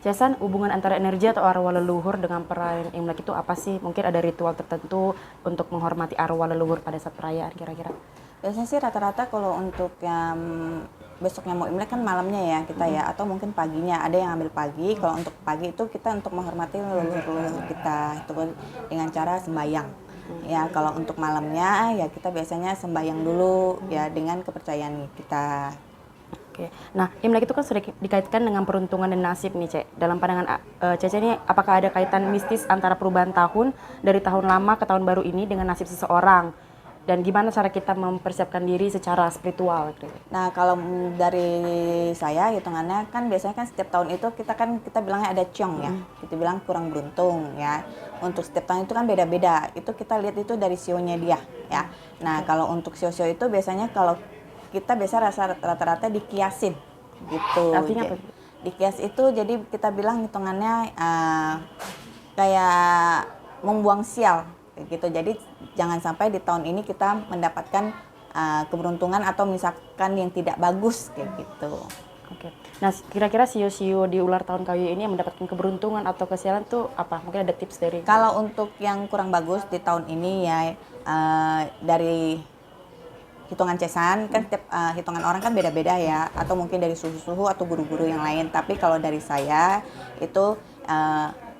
Jason, hubungan antara energi atau arwah leluhur dengan perayaan Imlek itu apa sih? Mungkin ada ritual tertentu untuk menghormati arwah leluhur pada saat perayaan kira-kira? Biasanya sih rata-rata kalau untuk yang besoknya mau Imlek kan malamnya ya kita ya, atau mungkin paginya, ada yang ambil pagi. Kalau untuk pagi itu kita untuk menghormati leluhur-leluhur kita itu dengan cara sembahyang. Ya kalau untuk malamnya ya kita biasanya sembahyang dulu ya dengan kepercayaan kita. Oke. Nah, Imlek itu kan sudah dikaitkan dengan peruntungan dan nasib nih, Cek. Dalam pandangan Cece ini, apakah ada kaitan mistis antara perubahan tahun dari tahun lama ke tahun baru ini dengan nasib seseorang? Dan gimana cara kita mempersiapkan diri secara spiritual? Nah kalau dari saya hitungannya kan biasanya kan setiap tahun itu kita bilangnya ada ciong ya, kita bilang kurang beruntung ya. Untuk setiap tahun itu kan beda-beda, itu kita lihat itu dari sionya dia ya. Nah kalau untuk sio-sio itu biasanya kalau kita biasa rata-rata dikiasin gitu. Artinya apa? Dikias itu jadi kita bilang hitungannya kayak membuang sial gitu. Jadi jangan sampai di tahun ini kita mendapatkan keberuntungan atau misalkan yang tidak bagus kayak gitu. Oke. Nah, kira-kira sio-sio di ular tahun kayu ini yang mendapatkan keberuntungan atau kesialan tuh apa? Mungkin ada tips dari... Kalau untuk yang kurang bagus di tahun ini ya dari hitungan cesan kan setiap hitungan orang kan beda-beda ya, atau mungkin dari suhu-suhu atau guru-guru yang lain. Tapi kalau dari saya itu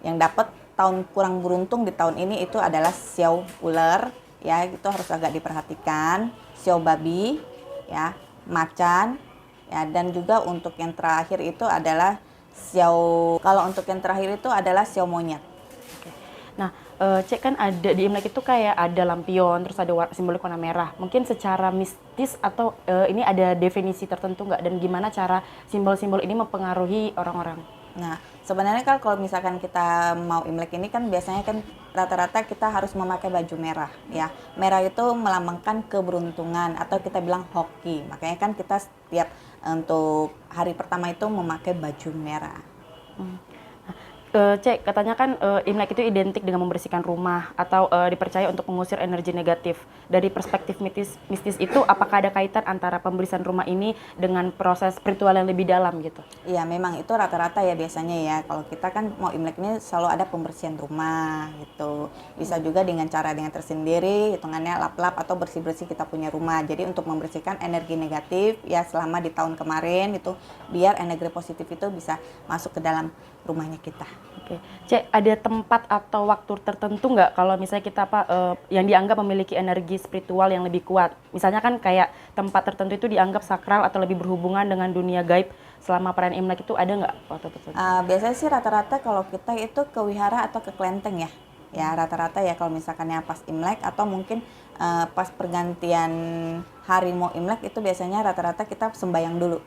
yang dapat tahun kurang beruntung di tahun ini itu adalah siau ular ya, itu harus agak diperhatikan, siau babi ya, macan ya, dan juga untuk yang terakhir itu adalah kalau untuk yang terakhir itu adalah siau monyet. Nah, Cek kan ada di Imlek itu kayak ada lampion, terus ada simbolik warna merah. Mungkin secara mistis atau ini ada definisi tertentu nggak? Dan gimana cara simbol-simbol ini mempengaruhi orang-orang? Nah, sebenarnya kan kalau misalkan kita mau Imlek ini kan biasanya kan rata-rata kita harus memakai baju merah ya. Merah itu melambangkan keberuntungan atau kita bilang hoki. Makanya kan kita setiap untuk hari pertama itu memakai baju merah. Cek, katanya kan Imlek itu identik dengan membersihkan rumah atau dipercaya untuk mengusir energi negatif. Dari perspektif mistis itu, apakah ada kaitan antara pembersihan rumah ini dengan proses spiritual yang lebih dalam gitu? Iya, memang itu rata-rata ya biasanya ya. Kalau kita kan mau Imlek ini selalu ada pembersihan rumah gitu. Bisa juga dengan cara dengan tersendiri, hitungannya lap-lap atau bersih-bersih kita punya rumah. Jadi untuk membersihkan energi negatif ya selama di tahun kemarin itu biar energi positif itu bisa masuk ke dalam rumahnya kita. Oke, Cek, ada tempat atau waktu tertentu nggak kalau misalnya kita yang dianggap memiliki energi spiritual yang lebih kuat? Misalnya kan kayak tempat tertentu itu dianggap sakral atau lebih berhubungan dengan dunia gaib selama perayaan Imlek itu ada nggak waktu tertentu? Biasanya sih rata-rata kalau kita itu ke wihara atau ke kelenteng ya. Ya rata-rata ya kalau misalkannya pas Imlek atau mungkin pas pergantian hari mau Imlek itu biasanya rata-rata kita sembahyang dulu.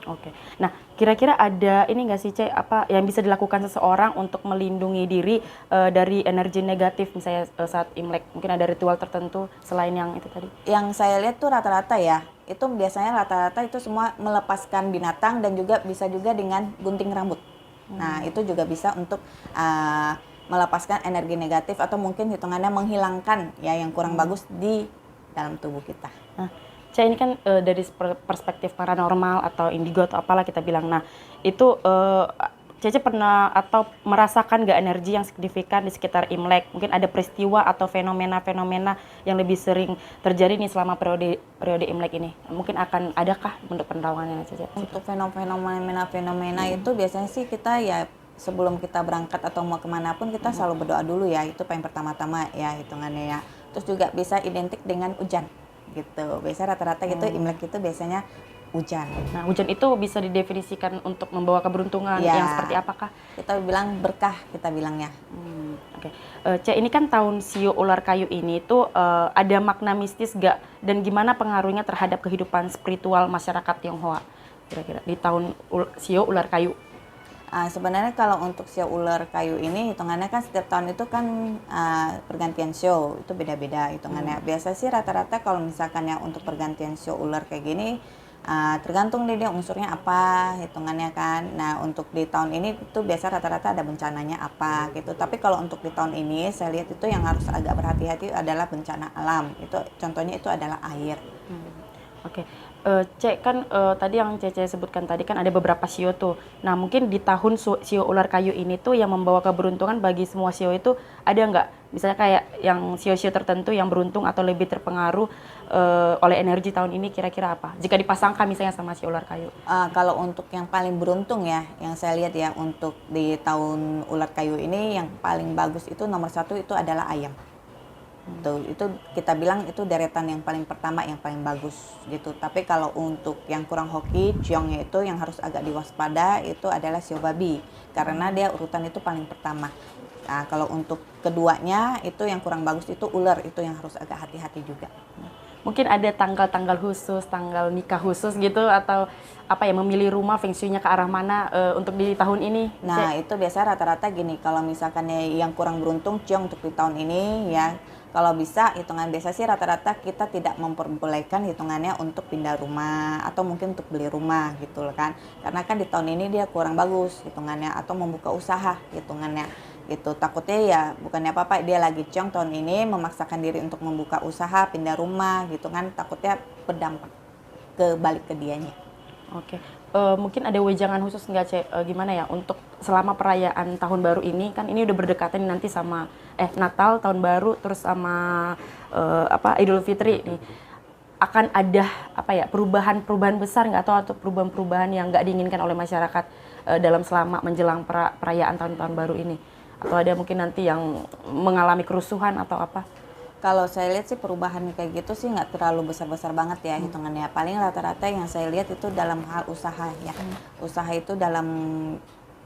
Oke. Nah, kira-kira ada ini nggak sih, Cek, apa yang bisa dilakukan seseorang untuk melindungi diri dari energi negatif misalnya saat Imlek? Mungkin ada ritual tertentu selain yang itu tadi? Yang saya lihat tuh rata-rata ya, itu biasanya rata-rata itu semua melepaskan binatang dan juga bisa juga dengan gunting rambut. Nah, itu juga bisa untuk melepaskan energi negatif atau mungkin hitungannya menghilangkan ya yang kurang bagus di dalam tubuh kita. Nah, Cek, ini kan dari perspektif paranormal atau indigo atau apalah kita bilang. Nah, itu Cece pernah atau merasakan nggak energi yang signifikan di sekitar Imlek? Mungkin ada peristiwa atau fenomena-fenomena yang lebih sering terjadi nih selama periode Imlek ini. Mungkin akan adakah bentuk penerawangannya, Cece? Untuk fenomena itu biasanya sih kita ya sebelum kita berangkat atau mau kemana pun kita selalu berdoa dulu ya, itu paling pertama-tama ya hitungannya ya. Terus juga bisa identik dengan hujan gitu. Biasanya rata-rata gitu Imlek itu biasanya hujan. Nah, hujan itu bisa didefinisikan untuk membawa keberuntungan Ya, yang seperti apakah? kita bilang berkah kita bilangnya. Oke. Cek, ini kan tahun Sio Ular Kayu ini tuh ada makna mistis gak? Dan gimana pengaruhnya terhadap kehidupan spiritual masyarakat Tionghoa? Kira-kira di tahun Sio Ular Kayu. Sebenarnya kalau untuk sio ular kayu ini hitungannya kan setiap tahun itu kan pergantian sio itu beda-beda hitungannya. Biasa sih rata-rata kalau misalkan ya untuk pergantian sio ular kayak gini tergantung dia unsurnya apa hitungannya kan. Nah untuk di tahun ini itu biasa rata-rata ada bencananya apa gitu. Tapi kalau untuk di tahun ini saya lihat itu yang harus agak berhati-hati adalah bencana alam. Itu contohnya itu adalah air. Oke. Cek kan tadi yang Cece sebutkan tadi kan ada beberapa sio tuh. Nah mungkin di tahun sio ular kayu ini tuh yang membawa keberuntungan bagi semua sio itu ada nggak? Misalnya kayak yang sio-sio tertentu yang beruntung atau lebih terpengaruh oleh energi tahun ini kira-kira apa? Jika dipasangkan misalnya sama sio ular kayu. Kalau untuk yang paling beruntung ya, yang saya lihat ya untuk di tahun ular kayu ini yang paling bagus itu nomor satu itu adalah ayam. Itu kita bilang itu deretan yang paling pertama yang paling bagus gitu. Tapi kalau untuk yang kurang hoki, ciongnya itu yang harus agak diwaspada itu adalah sio babi karena dia urutan itu paling pertama. Nah, kalau untuk keduanya itu yang kurang bagus itu ular, itu yang harus agak hati-hati juga. Mungkin ada tanggal-tanggal khusus, tanggal nikah khusus gitu atau apa ya memilih rumah feng shui-nya ke arah mana untuk di tahun ini? Nah, itu biasa rata-rata gini, kalau misalkan yang kurang beruntung ciong untuk di tahun ini ya, kalau bisa hitungan biasa sih rata-rata kita tidak memperbolehkan hitungannya untuk pindah rumah atau mungkin untuk beli rumah gitu loh kan. Karena kan di tahun ini dia kurang bagus hitungannya atau membuka usaha hitungannya gitu. Takutnya ya bukannya apa-apa dia lagi ciong tahun ini memaksakan diri untuk membuka usaha, pindah rumah gitu kan, takutnya berdampak ke balik ke dianya. Oke, mungkin ada wejangan khusus nggak Cek, gimana ya untuk selama perayaan tahun baru ini kan ini udah berdekatan nanti sama Natal, tahun baru, terus sama Idul Fitri nih akan ada apa ya perubahan-perubahan besar nggak atau perubahan-perubahan yang nggak diinginkan oleh masyarakat dalam selama menjelang perayaan tahun-tahun baru ini atau ada mungkin nanti yang mengalami kerusuhan atau apa? Kalau saya lihat sih perubahan kayak gitu sih nggak terlalu besar-besar banget ya hitungannya. Paling rata-rata yang saya lihat itu dalam hal usaha ya. Usaha itu dalam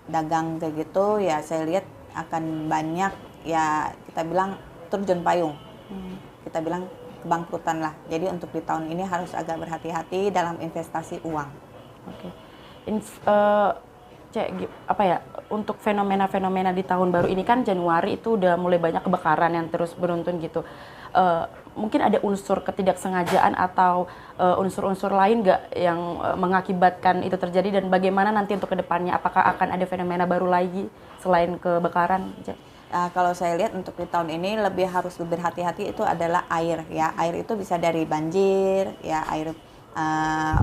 dagang kayak gitu ya saya lihat akan banyak ya kita bilang terjun payung. Kita bilang kebangkrutan lah. Jadi untuk di tahun ini harus agak berhati-hati dalam investasi uang. Oke. Apa ya untuk fenomena-fenomena di tahun baru ini kan Januari itu udah mulai banyak kebakaran yang terus beruntun gitu. Mungkin ada unsur ketidaksengajaan atau unsur-unsur lain nggak yang mengakibatkan itu terjadi dan bagaimana nanti untuk kedepannya apakah akan ada fenomena baru lagi selain kebakaran? Kalau saya lihat untuk di tahun ini lebih harus berhati-hati itu adalah air ya. Air itu bisa dari banjir ya, air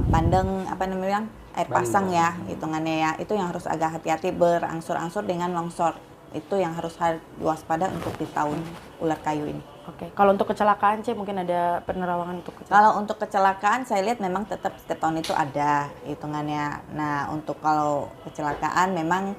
bandeng apa namanya air pasang ya hitungannya ya, itu yang harus agak hati-hati berangsur-angsur dengan longsor, itu yang harus diwaspada untuk di tahun ular kayu ini. Oke, kalau untuk kecelakaan mungkin ada penerawangan untuk kecelakaan? Kalau untuk kecelakaan saya lihat memang tetap setiap tahun itu ada hitungannya. Nah untuk kalau kecelakaan memang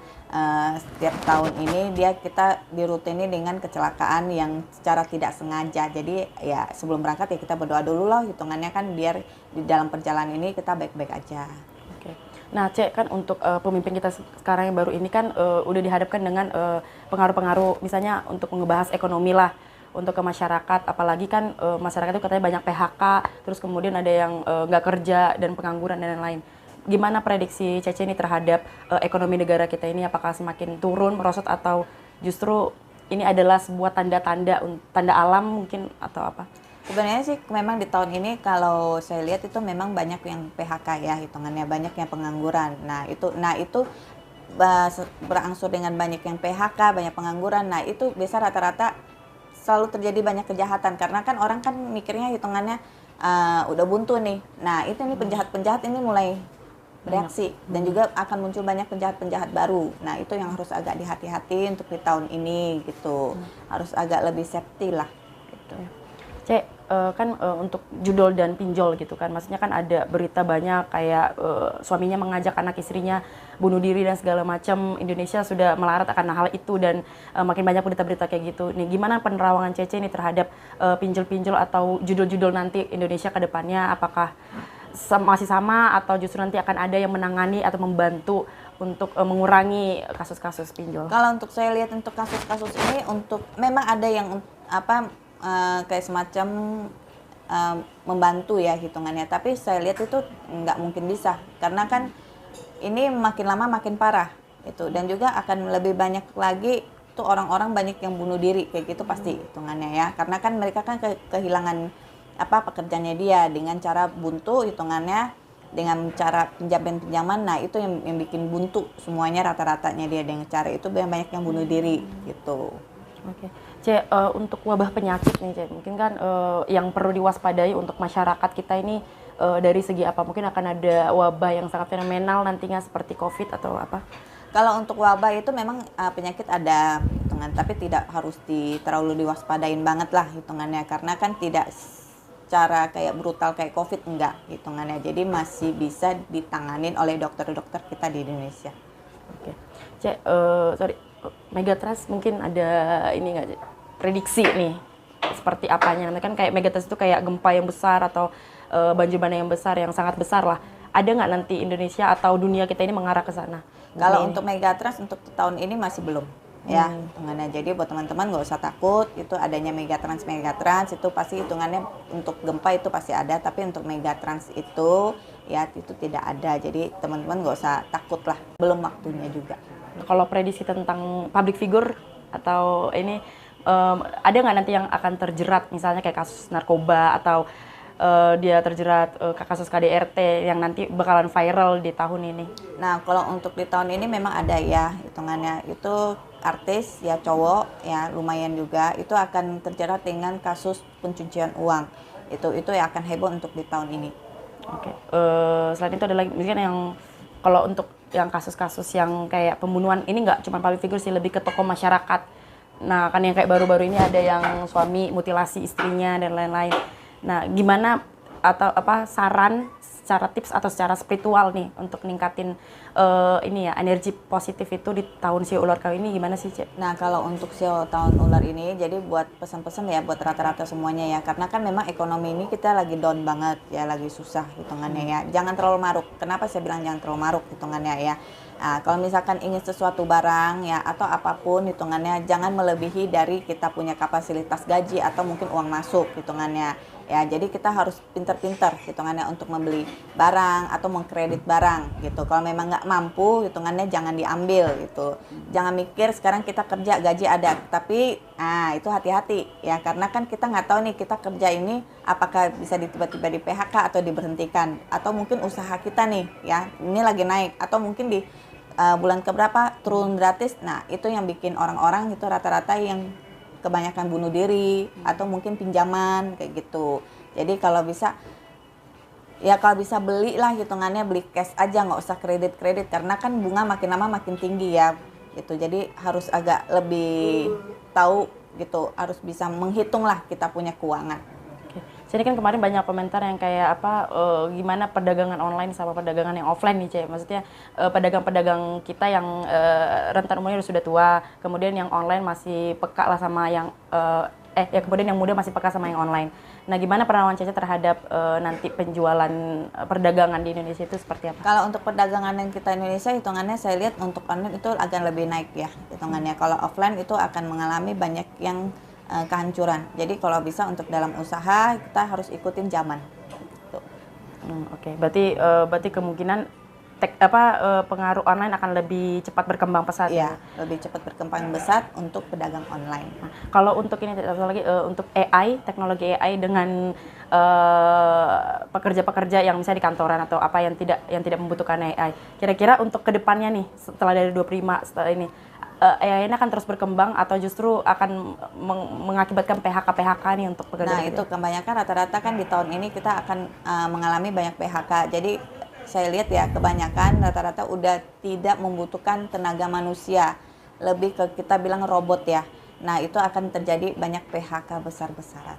setiap tahun ini kita dirutini dengan kecelakaan yang secara tidak sengaja. Jadi ya sebelum berangkat ya kita berdoa dulu lah hitungannya kan biar di dalam perjalanan ini kita baik-baik aja. Oke. Nah, Cek kan untuk pemimpin kita sekarang yang baru ini kan udah dihadapkan dengan pengaruh-pengaruh misalnya untuk ngebahas ekonomi lah untuk ke masyarakat, apalagi kan masyarakat itu katanya banyak PHK, terus kemudian ada yang nggak kerja dan pengangguran dan lain-lain. Gimana prediksi Cece ini terhadap ekonomi negara kita ini, apakah semakin turun, merosot atau justru ini adalah sebuah tanda alam mungkin atau apa? Sebenarnya sih memang di tahun ini kalau saya lihat itu memang banyak yang PHK ya hitungannya, banyak yang pengangguran. Nah itu berangsur dengan banyak yang PHK, banyak pengangguran. Nah itu biasa rata-rata selalu terjadi banyak kejahatan karena kan orang kan mikirnya hitungannya udah buntu nih. Nah itu nih penjahat-penjahat ini mulai bereaksi dan juga akan muncul banyak penjahat-penjahat baru. Nah itu yang harus agak dihati-hati untuk di tahun ini gitu. Harus agak lebih safety lah gitu. Cek, kan untuk judol dan pinjol gitu kan, maksudnya kan ada berita banyak kayak suaminya mengajak anak istrinya bunuh diri dan segala macam. Indonesia sudah melarat akan hal itu dan makin banyak berita-berita kayak gitu. Nih gimana penerawangan Cece ini terhadap pinjol-pinjol atau judol-judol nanti Indonesia ke depannya, apakah masih sama atau justru nanti akan ada yang menangani atau membantu untuk mengurangi kasus-kasus pinjol? Kalau untuk saya lihat untuk kasus-kasus ini untuk memang ada yang kayak semacam membantu ya hitungannya, tapi saya lihat itu nggak mungkin bisa karena kan ini makin lama makin parah itu dan juga akan lebih banyak lagi tuh orang-orang banyak yang bunuh diri kayak gitu pasti hitungannya ya, karena kan mereka kan kehilangan pekerjaannya dia dengan cara buntu hitungannya, dengan cara pinjaman. Nah itu yang bikin buntu semuanya rata-ratanya dia dengan cara itu banyak yang bunuh diri gitu. Oke, untuk wabah penyakit nih, Cek, mungkin kan yang perlu diwaspadai untuk masyarakat kita ini dari segi apa? Mungkin akan ada wabah yang sangat fenomenal nantinya seperti COVID atau apa? Kalau untuk wabah itu memang penyakit ada hitungan, tapi tidak harus terlalu diwaspadain banget lah hitungannya, karena kan tidak secara kayak brutal kayak COVID, enggak hitungannya. Jadi masih bisa ditanganin oleh dokter-dokter kita di Indonesia. Oke, Cek, sorry, Megatrust mungkin ada ini nggak, Cek? Prediksi nih seperti apanya? Nanti kan kayak Megatrust itu kayak gempa yang besar atau banjir bandang yang besar, yang sangat besar lah. Ada nggak nanti Indonesia atau dunia kita ini mengarah ke sana? Kalau untuk Megatrust untuk tahun ini masih belum ya hitungannya. Jadi buat teman-teman nggak usah takut, itu adanya Megatrans itu pasti hitungannya untuk gempa itu pasti ada, tapi untuk Megatrans itu ya itu tidak ada. Jadi teman-teman nggak usah takut lah, belum waktunya juga. Kalau prediksi tentang public figure atau ini ada nggak nanti yang akan terjerat, misalnya kayak kasus narkoba atau dia terjerat kasus KDRT yang nanti bakalan viral di tahun ini? Nah, kalau untuk di tahun ini memang ada ya hitungannya, itu artis ya cowok ya lumayan juga itu akan terjerat dengan kasus pencucian uang. Itu yang akan heboh untuk di tahun ini. Oke. Selain itu ada lagi misalnya yang kalau untuk yang kasus-kasus yang kayak pembunuhan ini nggak cuma public figure sih, lebih ke tokoh masyarakat. Nah, kan yang kayak baru-baru ini ada yang suami mutilasi istrinya dan lain-lain. Nah, gimana atau apa saran secara tips atau secara spiritual nih untuk ningkatin ini ya energi positif itu di tahun Shio Ular kali ini gimana sih, Cek? Nah, kalau untuk Shio tahun ular ini, jadi buat pesan-pesan ya buat rata-rata semuanya ya, karena kan memang ekonomi ini kita lagi down banget ya, lagi susah hitungannya ya. Jangan terlalu maruk. Kenapa saya bilang jangan terlalu maruk hitungannya ya? Nah, kalau misalkan ingin sesuatu barang ya atau apapun hitungannya, jangan melebihi dari kita punya kapasitas gaji atau mungkin uang masuk hitungannya. Ya, jadi kita harus pintar-pintar hitungannya untuk membeli barang atau mengkredit barang gitu. Kalau memang nggak mampu hitungannya jangan diambil gitu. Jangan mikir sekarang kita kerja gaji ada, tapi itu hati-hati ya, karena kan kita nggak tahu nih kita kerja ini apakah bisa tiba-tiba di PHK atau diberhentikan, atau mungkin usaha kita nih ya ini lagi naik atau mungkin di bulan keberapa turun gratis. Nah, itu yang bikin orang-orang itu rata-rata yang kebanyakan bunuh diri atau mungkin pinjaman kayak gitu. Jadi kalau bisa beli lah hitungannya, beli cash aja, nggak usah kredit karena kan bunga makin lama makin tinggi ya gitu. Jadi harus agak lebih tahu gitu, harus bisa menghitung lah kita punya keuangan. Jadi kan kemarin banyak komentar yang kayak apa gimana perdagangan online sama perdagangan yang offline nih, Cek. Maksudnya pedagang-pedagang kita yang rentan umurnya sudah tua, kemudian yang online masih peka lah sama yang kemudian yang muda masih peka sama yang online. Nah, gimana pandangan Cece terhadap nanti penjualan perdagangan di Indonesia itu seperti apa? Kalau untuk perdagangan yang kita Indonesia hitungannya saya lihat untuk online itu akan lebih naik ya hitungannya. Kalau offline itu akan mengalami banyak yang kehancuran. Jadi kalau bisa untuk dalam usaha kita harus ikutin zaman. Oke. Berarti kemungkinan pengaruh online akan lebih cepat berkembang pesat. Iya, lebih cepat berkembang pesat untuk pedagang online. Nah, kalau untuk ini lagi untuk AI, teknologi AI dengan pekerja-pekerja yang misalnya di kantoran atau apa yang tidak membutuhkan AI. Kira-kira untuk kedepannya nih setelah dari 25 setelah ini AI ini akan terus berkembang atau justru akan mengakibatkan PHK nih untuk pekerja? Nah, itu kebanyakan rata-rata kan di tahun ini kita akan mengalami banyak PHK. Jadi saya lihat ya kebanyakan rata-rata udah tidak membutuhkan tenaga manusia. Lebih ke kita bilang robot ya. Nah, itu akan terjadi banyak PHK besar-besaran.